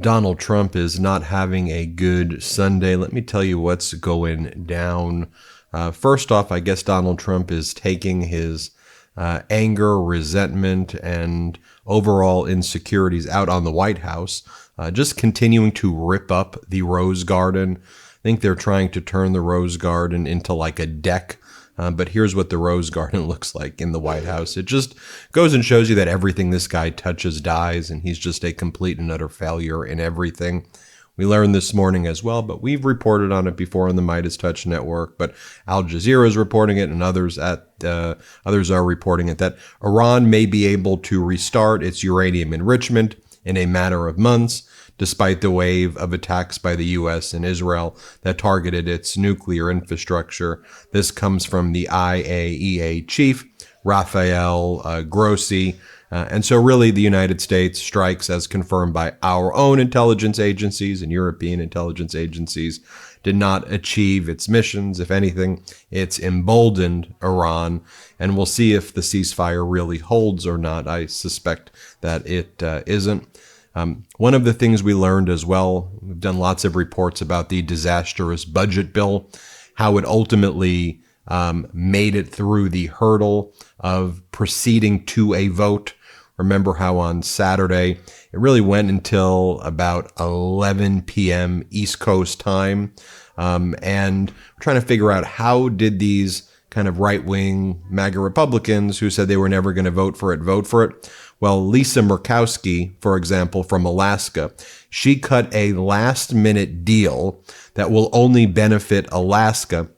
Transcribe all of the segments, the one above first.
Donald Trump is not having a good Sunday. Let me tell you what's going down. First off, I guess Donald Trump is taking his anger, resentment, and overall insecurities out on the White House, just continuing to rip up the Rose Garden. I think they're trying to turn the Rose Garden into like a deck. But here's what the Rose Garden looks like in the White House. It just goes and shows you that everything this guy touches dies, and he's just a complete and utter failure in everything. We learned this morning as well, but we've reported on it before on the MeidasTouch network. But Al Jazeera is reporting it, and others are reporting it, that Iran may be able to restart its uranium enrichment in a matter of months, despite the wave of attacks by the U.S. and Israel that targeted its nuclear infrastructure. This comes from the IAEA chief, Rafael Grossi. And so really the United States strikes, as confirmed by our own intelligence agencies and European intelligence agencies, did not achieve its missions. If anything, it's emboldened Iran. And we'll see if the ceasefire really holds or not. I suspect that it isn't. One of the things we learned as well, we've done lots of reports about the disastrous budget bill, how it ultimately made it through the hurdle of proceeding to a vote. Remember how on Saturday, it really went until about 11 p.m. East Coast time. And we're trying to figure out, how did these kind of right-wing MAGA Republicans who said they were never going to vote for it? Well, Lisa Murkowski, for example, from Alaska, she cut a last-minute deal that will only benefit Alaska,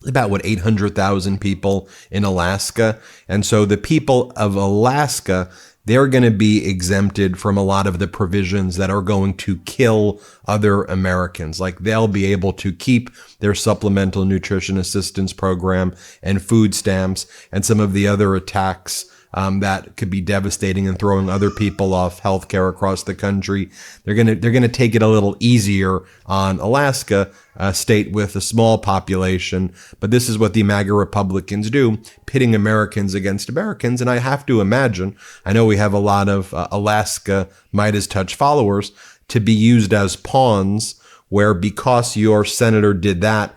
about 800,000 people in Alaska. And so the people of Alaska, they're going to be exempted from a lot of the provisions that are going to kill other Americans. Like, they'll be able to keep their supplemental nutrition assistance program and food stamps and some of the other attacks that could be devastating and throwing other people off healthcare across the country. They're gonna take it a little easier on Alaska, a state with a small population. But this is what the MAGA Republicans do, pitting Americans against Americans. And I have to imagine, I know we have a lot of Alaska MeidasTouch followers, to be used as pawns, where because your senator did that,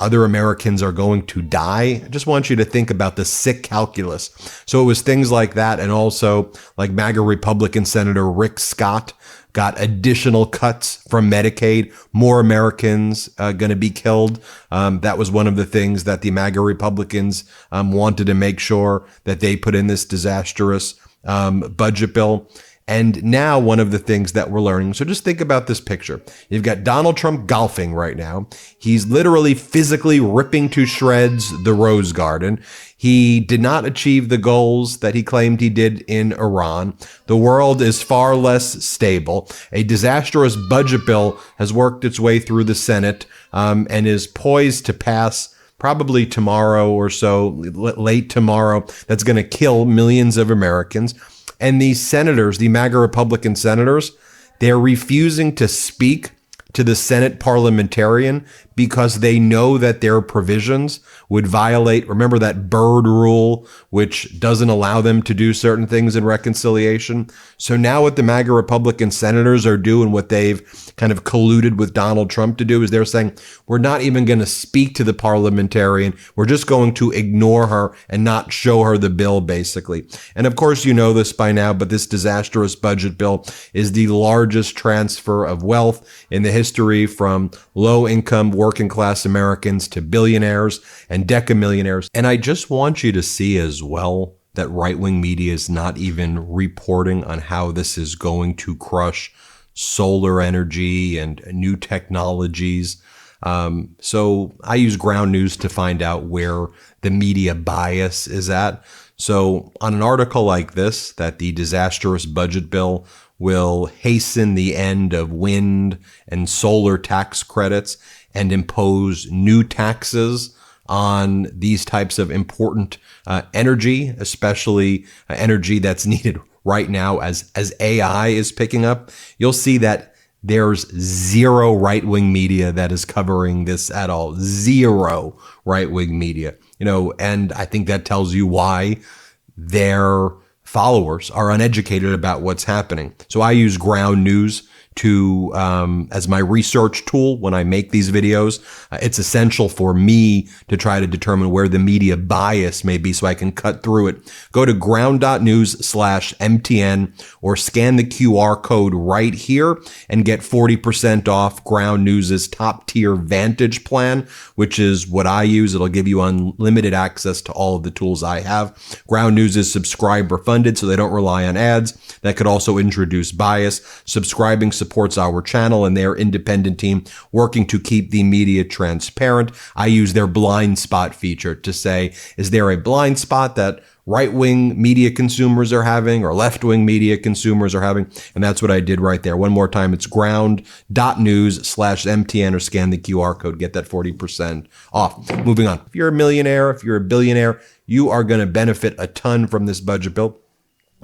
other Americans are going to die. I just want you to think about the sick calculus. So it was things like that. And also, like, MAGA Republican Senator Rick Scott got additional cuts from Medicaid, more Americans going to be killed. That was one of the things that the MAGA Republicans wanted to make sure that they put in this disastrous budget bill. And now one of the things that we're learning, so just think about this picture. You've got Donald Trump golfing right now. He's literally physically ripping to shreds the Rose Garden. He did not achieve the goals that he claimed he did in Iran. The world is far less stable. A disastrous budget bill has worked its way through the Senate and is poised to pass probably tomorrow or so, late tomorrow. That's going to kill millions of Americans. And these senators, the MAGA Republican senators, they're refusing to speak to the Senate parliamentarian because they know that their provisions would violate, remember that Byrd rule, which doesn't allow them to do certain things in reconciliation. So now what the MAGA Republican senators are doing, what they've kind of colluded with Donald Trump to do, is they're saying, we're not even going to speak to the parliamentarian. We're just going to ignore her and not show her the bill, basically. And of course, you know this by now, but this disastrous budget bill is the largest transfer of wealth in the history from low-income working-class Americans to billionaires and decamillionaires. And I just want you to see as well that right-wing media is not even reporting on how this is going to crush solar energy and new technologies. So I use Ground News to find out where the media bias is at. So on an article like this, that the disastrous budget bill will hasten the end of wind and solar tax credits and impose new taxes on these types of important energy, especially energy that's needed right now as AI is picking up. You'll see that there's zero right-wing media that is covering this at all. Zero right-wing media. And I think that tells you why their followers are uneducated about what's happening. So I use Ground News to as my research tool when I make these videos. It's essential for me to try to determine where the media bias may be so I can cut through it. Go to ground.news/MTN or scan the QR code right here and get 40% off Ground News's top tier Vantage plan, which is what I use. It'll give you unlimited access to all of the tools I have. Ground News is subscriber funded, so they don't rely on ads. That could also introduce bias. Subscribing supports our channel and their independent team working to keep the media transparent. I use their blind spot feature to say, is there a blind spot that right-wing media consumers are having or left-wing media consumers are having? And that's what I did right there. One more time, it's ground.news/MTN or scan the QR code. Get that 40% off. Moving on. If you're a millionaire, if you're a billionaire, you are going to benefit a ton from this budget bill.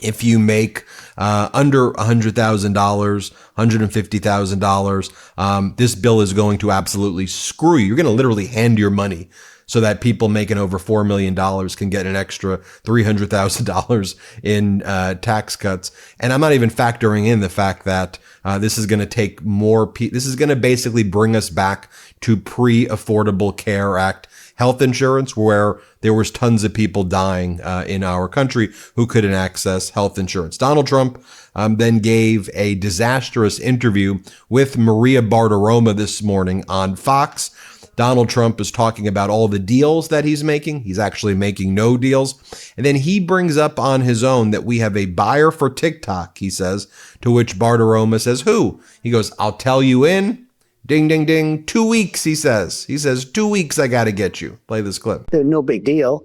If you make under $100,000, $150,000, this bill is going to absolutely screw you. You're going to literally hand your money so that people making over $4 million can get an extra $300,000 in tax cuts. And I'm not even factoring in the fact that this is going to take more. This is going to basically bring us back to pre-Affordable Care Act health insurance, where there was tons of people dying in our country who couldn't access health insurance. Donald Trump then gave a disastrous interview with Maria Bartiromo this morning on Fox. Donald Trump is talking about all the deals that he's making. He's actually making no deals. And then he brings up on his own that we have a buyer for TikTok, he says, to which Bartiromo says, who? He goes, I'll tell you in ding, ding, ding, 2 weeks, he says. He says, 2 weeks, I got to get you. Play this clip. No big deal.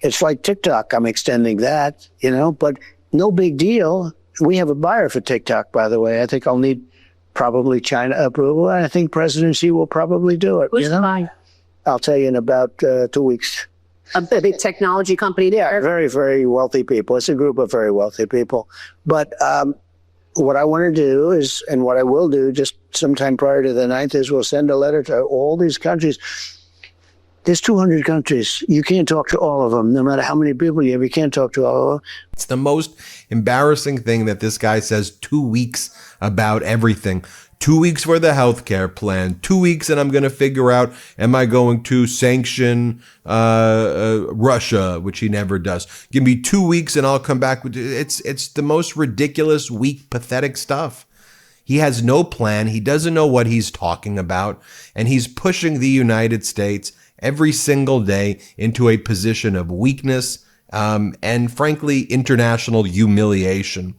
It's like TikTok. I'm extending that, but no big deal. We have a buyer for TikTok, by the way. I think I'll need probably China approval. I think President Xi will probably do it. Who's buying? I'll tell you in about 2 weeks. A big technology company there. Very, very wealthy people. It's a group of very wealthy people. But what I want to do is, and what I will do just sometime prior to the 9th, is we'll send a letter to all these countries. There's 200 countries. You can't talk to all of them, no matter how many people you have. You can't talk to all of them. It's the most embarrassing thing that this guy says 2 weeks about everything. 2 weeks for the healthcare plan, 2 weeks, and I'm going to figure out, am I going to sanction Russia, which he never does. Give me 2 weeks and I'll come back with it. It's the most ridiculous, weak, pathetic stuff. He has no plan. He doesn't know what he's talking about. And he's pushing the United States every single day into a position of weakness and, frankly, international humiliation.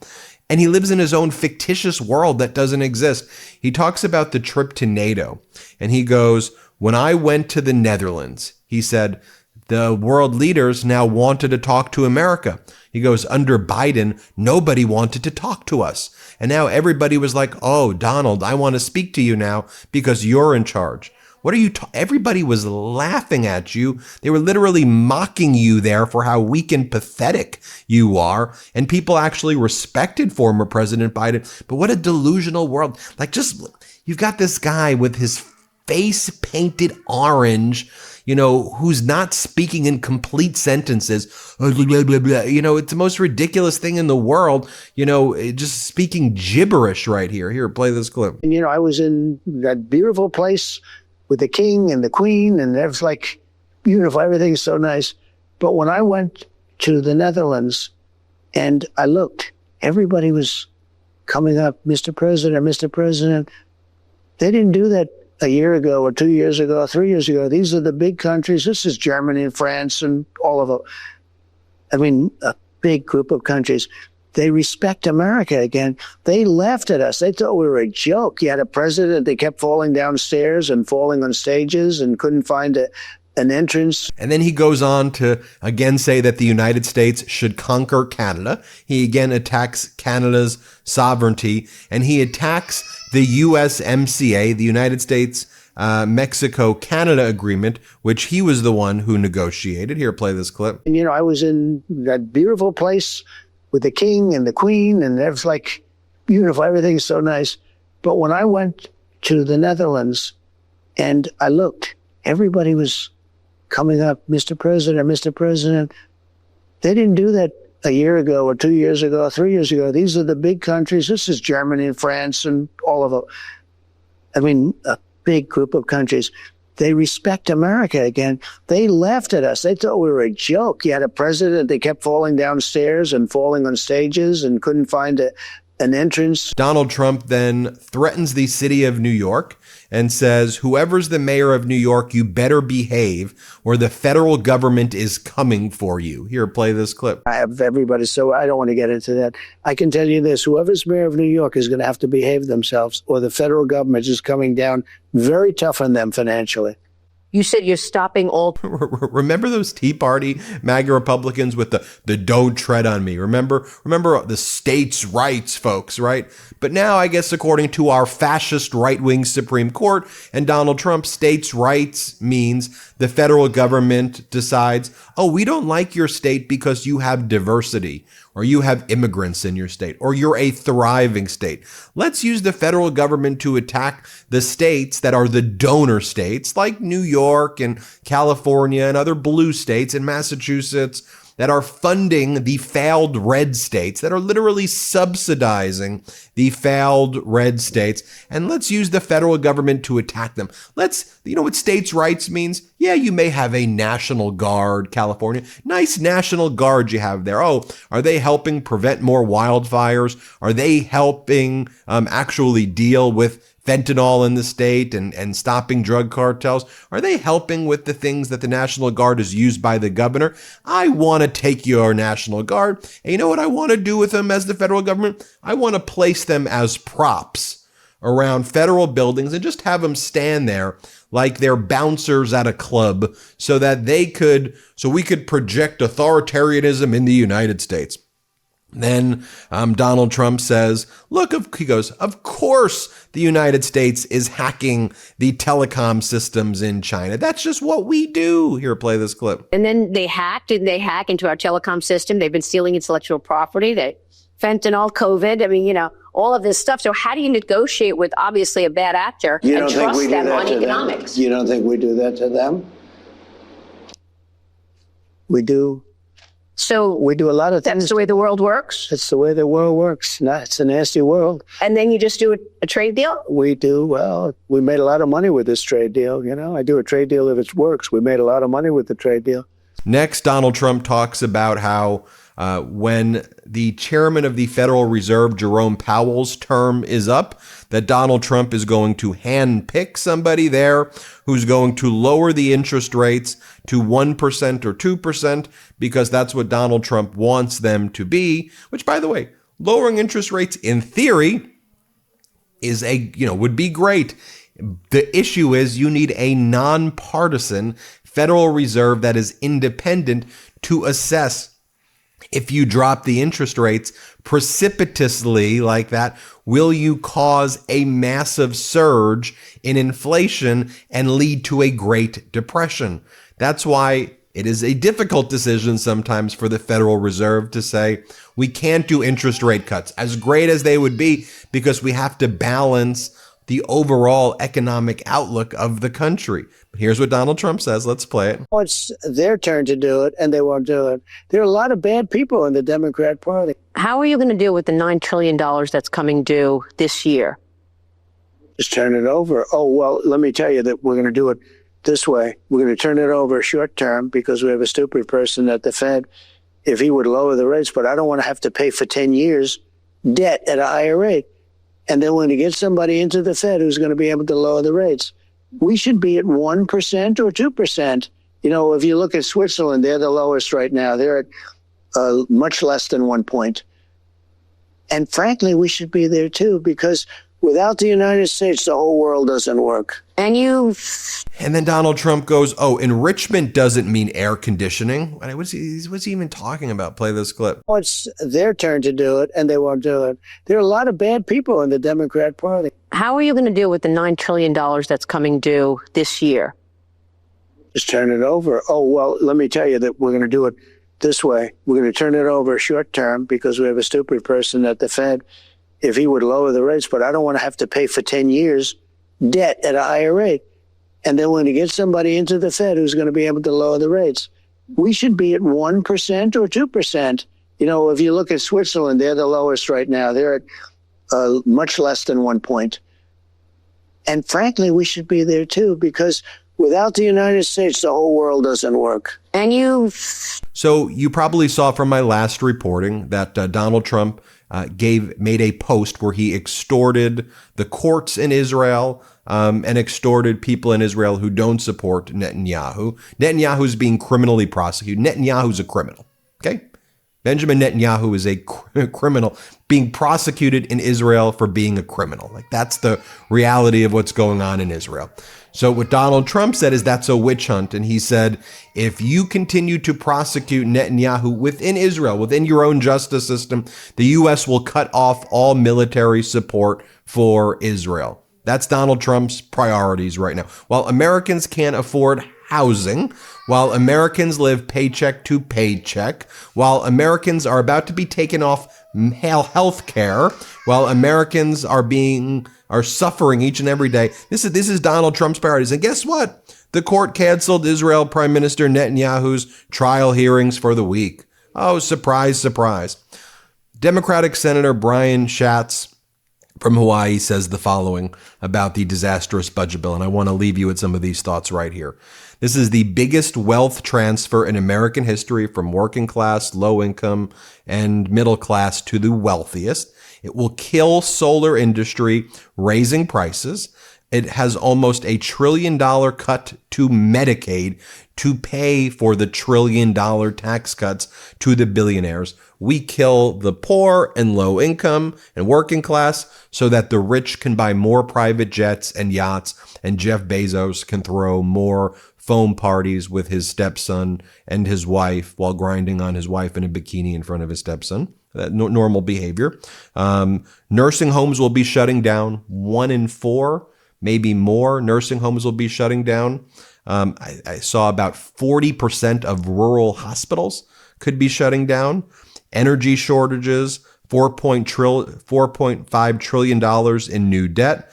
And he lives in his own fictitious world that doesn't exist. He talks about the trip to NATO, and he goes, when I went to the Netherlands, he said, the world leaders now wanted to talk to America. He goes, under Biden, nobody wanted to talk to us. And now everybody was like, oh, Donald, I want to speak to you now because you're in charge. What are you everybody was laughing at you. They were literally mocking you there for how weak and pathetic you are. And people actually respected former President Biden. But what a delusional world. Like, just, you've got this guy with his face painted orange, who's not speaking in complete sentences. It's the most ridiculous thing in the world, just speaking gibberish right here. Here, play this clip. And, I was in that beautiful place with the king and the queen, and it was like beautiful. Everything's so nice. But when I went to the Netherlands and I looked, everybody was coming up, Mr. President, Mr. President. They didn't do that a year ago or 2 years ago or 3 years ago. These are the big countries. This is Germany and France and all of them. I mean, a big group of countries. They respect America again. They laughed at us. They thought we were a joke. You had a president that kept falling downstairs and falling on stages and couldn't find an entrance. And then he goes on to again say that the United States should conquer Canada. He again attacks Canada's sovereignty, and he attacks the USMCA, the United States Mexico-Canada agreement, which he was the one who negotiated. Here, play this clip. And, I was in that beautiful place with the king and the queen, and it was like beautiful. Everything's so nice. But when I went to the Netherlands and I looked, everybody was coming up, Mr. President, Mr. President. They didn't do that a year ago or 2 years ago, or 3 years ago. These are the big countries. This is Germany and France and all of them. I mean, a big group of countries. They respect America again. They laughed at us. They thought we were a joke. You had a president that kept falling downstairs and falling on stages and couldn't find an entrance. Donald Trump then threatens the city of New York and says, whoever's the mayor of New York, you better behave or the federal government is coming for you. Here, play this clip. I have everybody, so I don't want to get into that. I can tell you this, whoever's mayor of New York is going to have to behave themselves or the federal government is coming down very tough on them financially. You said you're stopping all. Remember those Tea Party MAGA Republicans with the don't tread on me? Remember the states' rights folks, right? But now, I guess, according to our fascist right-wing Supreme Court and Donald Trump, states' rights means the federal government decides, oh, we don't like your state because you have diversity, or you have immigrants in your state, or you're a thriving state. Let's use the federal government to attack the states that are the donor states, like New York and California and other blue states and Massachusetts, that are funding the failed red states, that are literally subsidizing the failed red states. And let's use the federal government to attack them. You know what states' rights means? Yeah, you may have a National Guard, California. Nice National Guard you have there. Oh, are they helping prevent more wildfires? Are they helping actually deal with fentanyl in the state and stopping drug cartels? Are they helping with the things that the National Guard is used by the governor? I want to take your National Guard. And you know what I want to do with them as the federal government? I want to place them as props around federal buildings and just have them stand there like they're bouncers at a club so we could project authoritarianism in the United States. Then Donald Trump says, he goes, of course the United States is hacking the telecom systems in China. That's just what we do. Here, play this clip. And then they hack into our telecom system. They've been stealing intellectual property. Fentanyl, COVID. I mean, all of this stuff. So how do you negotiate with obviously a bad actor and trust them on economics? You don't think we do that to them? We do. So we do a lot of things. That's the way the world works? It's the way the world works. It's a nasty world. And then you just do a trade deal? We do. Well, we made a lot of money with this trade deal. I do a trade deal if it works. We made a lot of money with the trade deal. Next, Donald Trump talks about how when the chairman of the Federal Reserve, Jerome Powell's term is up, that Donald Trump is going to handpick somebody there who's going to lower the interest rates to 1% or 2% because that's what Donald Trump wants them to be, which, by the way, lowering interest rates in theory is would be great. The issue is you need a nonpartisan Federal Reserve that is independent to assess if you drop the interest rates precipitously like that, will you cause a massive surge in inflation and lead to a Great Depression? That's why it is a difficult decision sometimes for the Federal Reserve to say, we can't do interest rate cuts, as great as they would be, because we have to balance the overall economic outlook of the country. But here's what Donald Trump says. Let's play it. Oh, it's their turn to do it, and they won't do it. There are a lot of bad people in the Democrat Party. How are you going to deal with the $9 trillion that's coming due this year? Just turn it over. Oh, well, let me tell you that we're going to do it this way. We're going to turn it over short term because we have a stupid person at the Fed. If he would lower the rates, but I don't want to have to pay for 10 years debt at a higher rate. And then when you get somebody into the Fed who's going to be able to lower the rates, we should be at 1% or 2%. If you look at Switzerland, they're the lowest right now. They're at much less than 1 point. And frankly, we should be there too, because without the United States, the whole world doesn't work. And then Donald Trump goes, enrichment doesn't mean air conditioning. What's he even talking about? Play this clip. Oh, it's their turn to do it, and they won't do it. There are a lot of bad people in the Democrat Party. How are you going to deal with the $9 trillion that's coming due this year? Just turn it over. Oh, well, let me tell you that we're going to do it this way. We're going to turn it over short term because we have a stupid person at the Fed. If he would lower the rates, but I don't want to have to pay for 10 years debt at a higher rate. And then when you get somebody into the Fed who's going to be able to lower the rates, we should be at 1% or 2%. You know, if you look at Switzerland, they're the lowest right now. They're at much less than 1 point. And frankly, we should be there too, because without the United States, the whole world doesn't work. So you probably saw from my last reporting that Donald Trump made a post where he extorted the courts in Israel and extorted people in Israel who don't support Netanyahu. Netanyahu's being criminally prosecuted. Netanyahu's a criminal. Okay? Benjamin Netanyahu is a criminal being prosecuted in Israel for being a criminal. Like, that's the reality of what's going on in Israel. So what Donald Trump said is that's a witch hunt. And he said, if you continue to prosecute Netanyahu within Israel, within your own justice system, the U.S. will cut off all military support for Israel. That's Donald Trump's priorities right now. While Americans can't afford housing, while Americans live paycheck to paycheck, while Americans are about to be taken off health care, while Americans are suffering each and every day. This is Donald Trump's priorities. And guess what? The court canceled Israel Prime Minister Netanyahu's trial hearings for the week. Oh, surprise, surprise. Democratic Senator Brian Schatz from Hawaii says the following about the disastrous budget bill, and I want to leave you with some of these thoughts right here. This is the biggest wealth transfer in American history from working class, low income, and middle class to the wealthiest. It will kill solar industry, raising prices. It has almost $1 trillion cut to Medicaid to pay for the $1 trillion tax cuts to the billionaires. We kill the poor and low income and working class so that the rich can buy more private jets and yachts, and Jeff Bezos can throw more foam parties with his stepson and his wife while grinding on his wife in a bikini in front of his stepson. Normal behavior. Nursing homes will be shutting down. 1 in 4, maybe more, nursing homes will be shutting down. I saw about 40% of rural hospitals could be shutting down. Energy shortages, $4.5 trillion in new debt.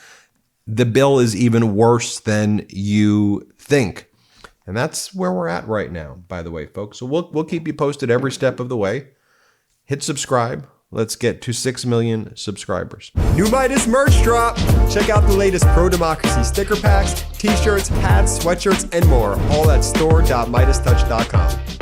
The bill is even worse than you think. And that's where we're at right now, by the way, folks. So we'll keep you posted every step of the way. Hit subscribe. Let's get to 6 million subscribers. New Meidas merch drop. Check out the latest pro-democracy sticker packs, t-shirts, hats, sweatshirts, and more. All at store.MeidasTouch.com.